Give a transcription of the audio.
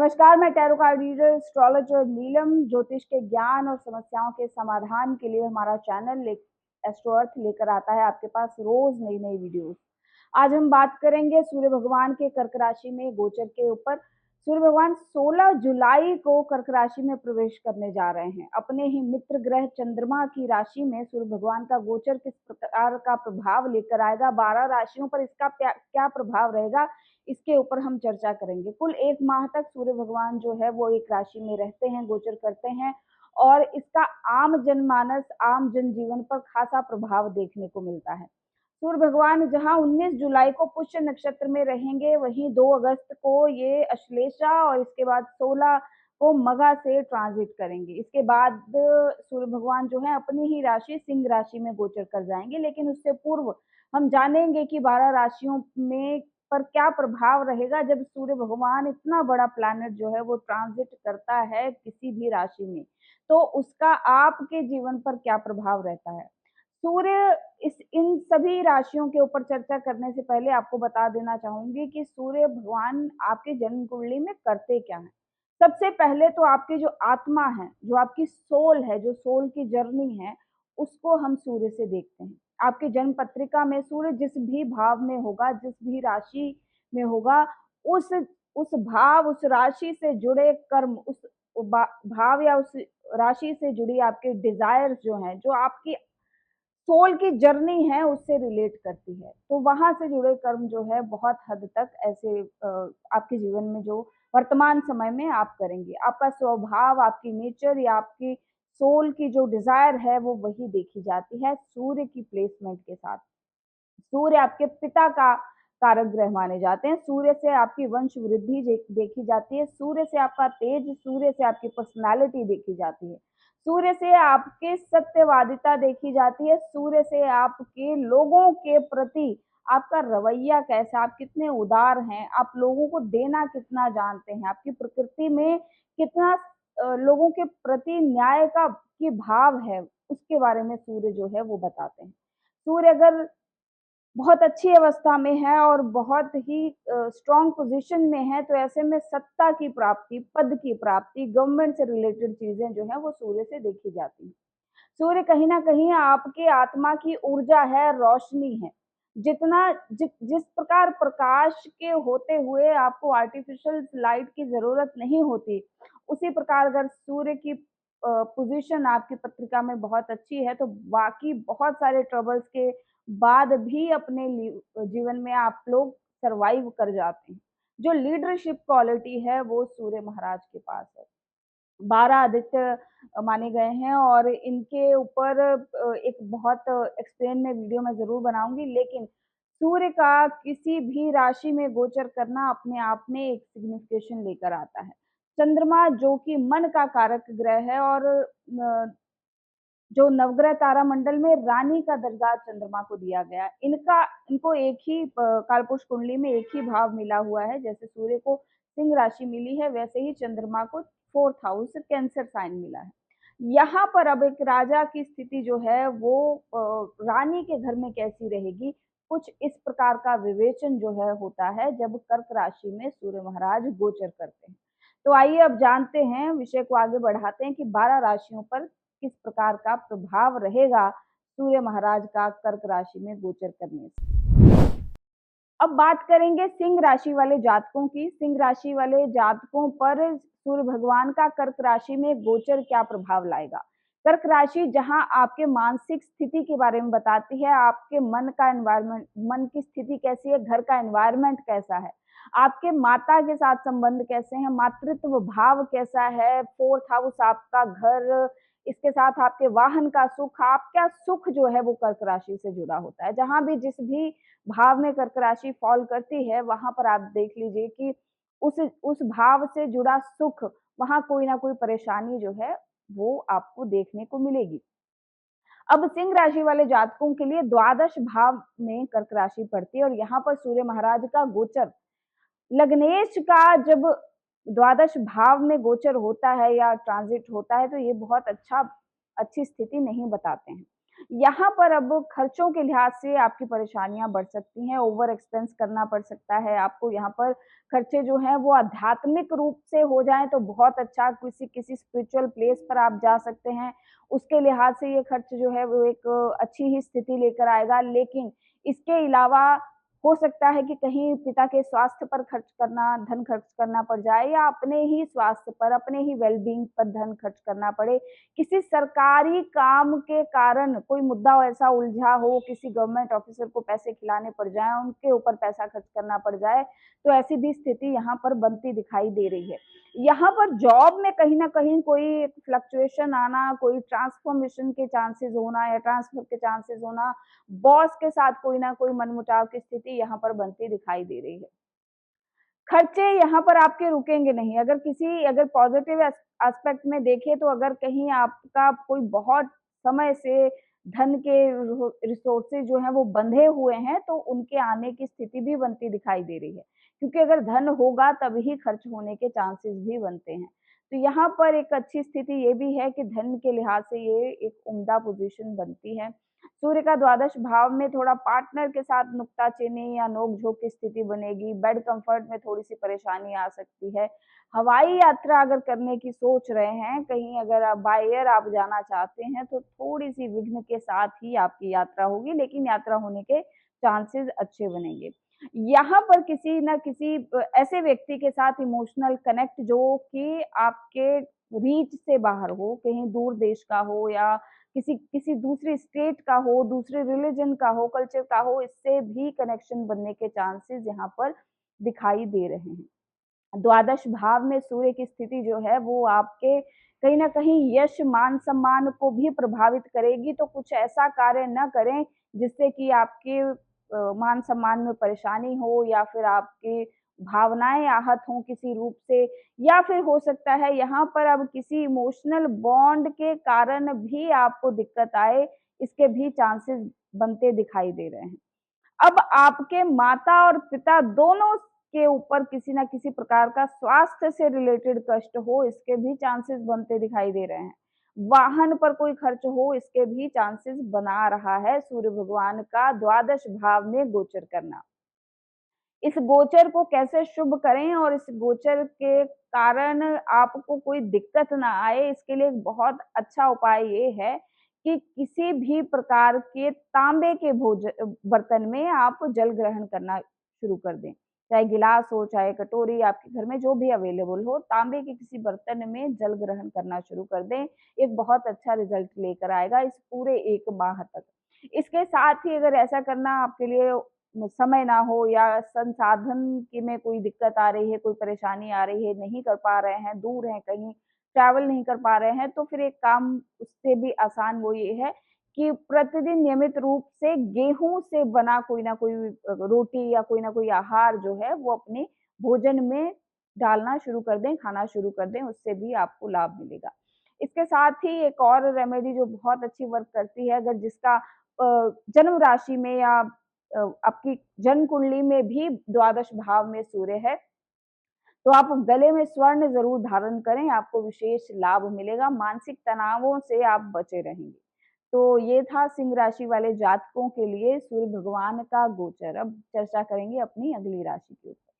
नमस्कार, मैं tarot card reader astrologer नीलम। ज्योतिष के ज्ञान और समस्याओं के समाधान के लिए हमारा चैनल एस्ट्रो अर्थ लेकर आता है आपके पास रोज नई नई वीडियोस। आज हम बात करेंगे सूर्य भगवान के कर्क राशि में गोचर के ऊपर। सूर्य भगवान 16 जुलाई को कर्क राशि में प्रवेश करने जा रहे हैं। अपने ही मित्र ग्रह चंद्रमा की राशि में सूर्य भगवान का गोचर किस प्रकार का प्रभाव लेकर आएगा, 12 राशियों पर इसका क्या प्रभाव रहेगा, इसके ऊपर हम चर्चा करेंगे। कुल 1 माह तक सूर्य भगवान जो है वो एक राशि में रहते हैं, गोचर करते हैं और इसका आम जनमानस, आम जनजीवन पर खासा प्रभाव देखने को मिलता है। सूर्य भगवान जहां 19 जुलाई को पुष्य नक्षत्र में रहेंगे, वहीं 2 अगस्त को ये अश्लेषा और इसके बाद 16 को मघा से ट्रांजिट करेंगे। इसके बाद सूर्य भगवान जो है अपनी ही राशि सिंह राशि में गोचर कर जाएंगे। लेकिन उससे पूर्व हम जानेंगे कि 12 राशियों में पर क्या प्रभाव रहेगा जब सूर्य भगवान, इतना बड़ा प्लैनेट जो है वो ट्रांजिट करता है किसी भी राशि में, तो उसका आपके जीवन पर क्या प्रभाव रहता है। सूर्य इन सभी राशियों के ऊपर चर्चा करने से पहले आपको बता देना चाहूंगी कि सूर्य भगवान आपके जन्म कुंडली में करते क्या है। सबसे पहले तो आपकी जो आत्मा है, जो आपकी सोल है, जो सोल की जर्नी है, उसको हम सूर्य से देखते हैं। आपकी जन्म पत्रिका में सूर्य जिस भी भाव में होगा, जिस भी राशि में होगा, उस उस भाव, उस राशि से जुड़े कर्म, उस भाव या उस राशि से जुड़ी आपके डिजायर्स जो हैं, जो आपकी सोल की जर्नी है, उससे रिलेट करती है। तो वहां से जुड़े कर्म जो है बहुत हद तक ऐसे आपके जीवन में जो वर्तमान समय में आप करेंगे, आपका स्वभाव, आपकी नेचर या आपकी सोल की जो डिजायर है वो वही देखी जाती है सूर्य की प्लेसमेंट के साथ। सूर्य आपके पिता का कारक ग्रह माने जाते हैं। सूर्य से आपकी वंश वृद्धि देखी जाती है। सूर्य से आपका तेज, सूर्य से आपकी पर्सनालिटी देखी जाती है। सूर्य से आपके सत्यवादिता देखी जाती है। सूर्य से आपके लोगों के प्रति आपका रवैया कैसा, आप कितने उदार हैं, आप लोगों को देना कितना जानते हैं, आपकी प्रकृति में कितना लोगों के प्रति न्याय का की भाव है, उसके बारे में सूर्य जो है वो बताते हैं। सूर्य अगर बहुत अच्छी अवस्था में है और बहुत ही स्ट्रॉन्ग पोजीशन में है, तो ऐसे में सत्ता की प्राप्ति, पद की प्राप्ति, गवर्नमेंट से रिलेटेड चीजें जो है वो सूर्य से देखी जाती है। सूर्य कहीं ना कहीं आपकी आत्मा की ऊर्जा है, रोशनी है। जिस प्रकार प्रकाश के होते हुए आपको आर्टिफिशियल लाइट की जरूरत नहीं होती, उसी प्रकार अगर सूर्य की पोजीशन आपकी पत्रिका में बहुत अच्छी है, तो बाकी बहुत सारे ट्रबल्स के बाद भी अपने जीवन में आप लोग सरवाइव कर जाते हैं। जो लीडरशिप क्वालिटी है वो सूर्य महाराज के पास है। 12 आदित्य माने गए हैं और इनके ऊपर एक बहुत एक्सप्लेन में वीडियो में जरूर बनाऊंगी। लेकिन सूर्य का किसी भी राशि में गोचर करना अपने आप में एक सिग्निफिकेशन लेकर आता है। चंद्रमा जो कि मन का कारक ग्रह है और जो नवग्रह तारामंडल में रानी का दर्जा चंद्रमा को दिया गया, इनको एक ही कालपुरुष कुंडली में एक ही भाव मिला हुआ है। जैसे सूर्य को सिंह राशि मिली है, वैसे ही चंद्रमा को 4th हाउस कैंसर साइन मिला है। यहाँ पर अब एक राजा की स्थिति जो है वो रानी के घर में कैसी रहेगी, कुछ इस प्रकार का विवेचन जो है होता है जब कर्क राशि में सूर्य महाराज गोचर करते हैं। तो आइए अब जानते हैं, विषय को आगे बढ़ाते हैं कि 12 राशियों पर किस प्रकार का प्रभाव रहेगा सूर्य महाराज का कर्क राशि में गोचर करने से। अब बात करेंगे सिंह राशि वाले जातकों की। सिंह राशि वाले जातकों पर सूर्य भगवान का कर्क राशि में गोचर क्या प्रभाव लाएगा। कर्क राशि जहां आपके मानसिक स्थिति के बारे में बताती है, आपके मन का एनवायरमेंट, मन की स्थिति कैसी है, घर का एनवायरमेंट कैसा है, आपके माता के साथ संबंध कैसे हैं, मातृत्व भाव कैसा है, 4th हाउस आपका घर, इसके साथ आपके वाहन का सुख, आपका सुख जो है वो कर्क राशि से जुड़ा होता है। जहां भी जिस भी भाव में कर्क राशि फॉल करती है, वहां पर आप देख लीजिए कि उस भाव से जुड़ा सुख, वहां कोई ना कोई परेशानी जो है वो आपको देखने को मिलेगी। अब सिंह राशि वाले जातकों के लिए द्वादश भाव में कर्क राशि पड़ती है और यहाँ पर सूर्य महाराज का गोचर, लग्नेश का जब द्वादश भाव में गोचर होता है या ट्रांजिट होता है, तो ये बहुत अच्छी स्थिति नहीं बताते हैं। यहाँ पर अब खर्चों के लिहाज से आपकी परेशानियाँ बढ़ सकती हैं, ओवर एक्सपेंस करना पड़ सकता है आपको। यहाँ पर खर्चे जो हैं वो आध्यात्मिक रूप से हो जाएँ तो बहुत अच्छा, किसी स्पिरिचुअल प्लेस पर आप जा सकते हैं, उसके लिहाज से ये खर्च जो है वो एक अच्छी ही स्थिति लेकर आएगा। लेकिन इसके अलावा हो सकता है कि कहीं पिता के स्वास्थ्य पर धन खर्च करना पड़ जाए, या अपने ही स्वास्थ्य पर, अपने ही वेल-बीइंग पर धन खर्च करना पड़े। किसी सरकारी काम के कारण कोई मुद्दा ऐसा उलझा हो, किसी गवर्नमेंट ऑफिसर को पैसे खिलाने पड़ जाएँ, उनके ऊपर पैसा खर्च करना पड़ जाए, तो ऐसी भी स्थिति यहाँ पर बनती दिखाई दे रही है। यहाँ पर जॉब में कहीं न कहीं कोई फ्लक्चुएशन आना, कोई ट्रांसफॉर्मेशन के चांसेस होना या ट्रांसफर के चांसेस होना, बॉस के साथ कोई ना कोई मनमुटाव की स्थिति यहाँ पर बनती दिखाई दे रही है। खर्चे यहाँ पर आपके रुकेंगे नहीं। अगर पॉज़िटिव एस्पेक्ट में देखें तो अगर कहीं आपका कोई बहुत समय से धन के रिसोर्सेज़ जो हैं वो बंधे हुए हैं, तो उनके आने की स्थिति भी बनती दिखाई दे रही है। क्योंकि अगर धन होगा तभी खर्च होने के चांसेस भी बनते हैं। तो यहाँ पर एक अच्छी स्थिति ये भी है कि धन के लिहाज से ये एक उम्दा पोज़ीशन बनती है। सूर्य का द्वादश भाव में थोड़ा पार्टनर के साथ नुक्ताचीनी या नोक-झोंक की स्थिति बनेगी, बेड कम्फर्ट में थोड़ी-सी परेशानी आ सकती है। हवाई यात्रा अगर करने की सोच रहे हैं, कहीं अगर आप बाय एयर आप जाना चाहते हैं, तो थोड़ी-सी विघ्न के साथ ही आपकी यात्रा होगी, लेकिन यात्रा होने के चांसेस अच्छे बनेंगे। यहाँ पर किसी न किसी ऐसे व्यक्ति के साथ इमोशनल कनेक्ट जो कि आपके रीच से बाहर हो, कहीं दूर देश का हो या किसी किसी दूसरी स्टेट का हो, दूसरे रिलिजन का हो, कल्चर का हो, इससे भी कनेक्शन बनने के चांसेस यहाँ पर दिखाई दे रहे हैं। द्वादश भाव में सूर्य की स्थिति जो है वो आपके कहीं न कहीं यश, मान-सम्मान को भी प्रभावित करेगी, तो कुछ ऐसा कार्य ना करें जिससे कि आपके मान-सम्मान में परेशानी हो या फिर आपकी भावनाएँ आहत हों किसी रूप से, या फिर हो सकता है यहाँ पर अब किसी इमोशनल बॉन्ड के कारण भी आपको दिक्कत आए, इसके भी चांसेस बनते दिखाई दे रहे हैं। अब आपके माता और पिता दोनों के ऊपर किसी न किसी प्रकार का स्वास्थ्य से रिलेटेड कष्ट हो, इसके भी चांसेस बनते दिखाई दे रहे हैं। वाहन पर कोई खर्च हो, इसके भी चांसेस बना रहा है सूर्य भगवान का द्वादश भाव में गोचर करना। इस गोचर को कैसे शुभ करें और इस गोचर के कारण आपको कोई दिक्कत ना आए, इसके लिए एक बहुत अच्छा उपाय ये है कि किसी भी प्रकार के तांबे के बर्तन में आप जल ग्रहण करना शुरू कर दें। चाहे गिलास हो, चाहे कटोरी, आपके घर में जो भी अवेलेबल हो, तांबे के किसी बर्तन में जल ग्रहण करना शुरू कर दें। एक बहुत अच्छा रिज़ल्ट लेकर आएगा इस पूरे 1 माह तक। इसके साथ ही अगर ऐसा करना आपके लिए समय ना हो या संसाधन की में कोई दिक्कत आ रही है, कोई परेशानी आ रही है, नहीं कर पा रहे हैं, दूर हैं कहीं, ट्रैवल नहीं कर पा रहे हैं, तो फिर एक काम उससे भी आसान वो ये है कि प्रतिदिन नियमित रूप से गेहूँ से बना कोई ना कोई रोटी या कोई ना कोई आहार जो है वो अपने भोजन में डालना शुरू कर दें, खाना शुरू कर दें, उससे भी आपको लाभ मिलेगा। इसके साथ ही एक और रेमेडी जो बहुत अच्छी वर्क करती है, अगर जिसका जन्म राशि में या आपकी जन्म कुंडली में भी द्वादश भाव में सूर्य है, तो आप गले में स्वर्ण ज़रूर धारण करें, आपको विशेष लाभ मिलेगा, मानसिक तनावों से आप बचे रहेंगे। तो ये था सिंह राशि वाले जातकों के लिए सूर्य भगवान का गोचर। अब चर्चा करेंगे अपनी अगली राशि के ऊपर।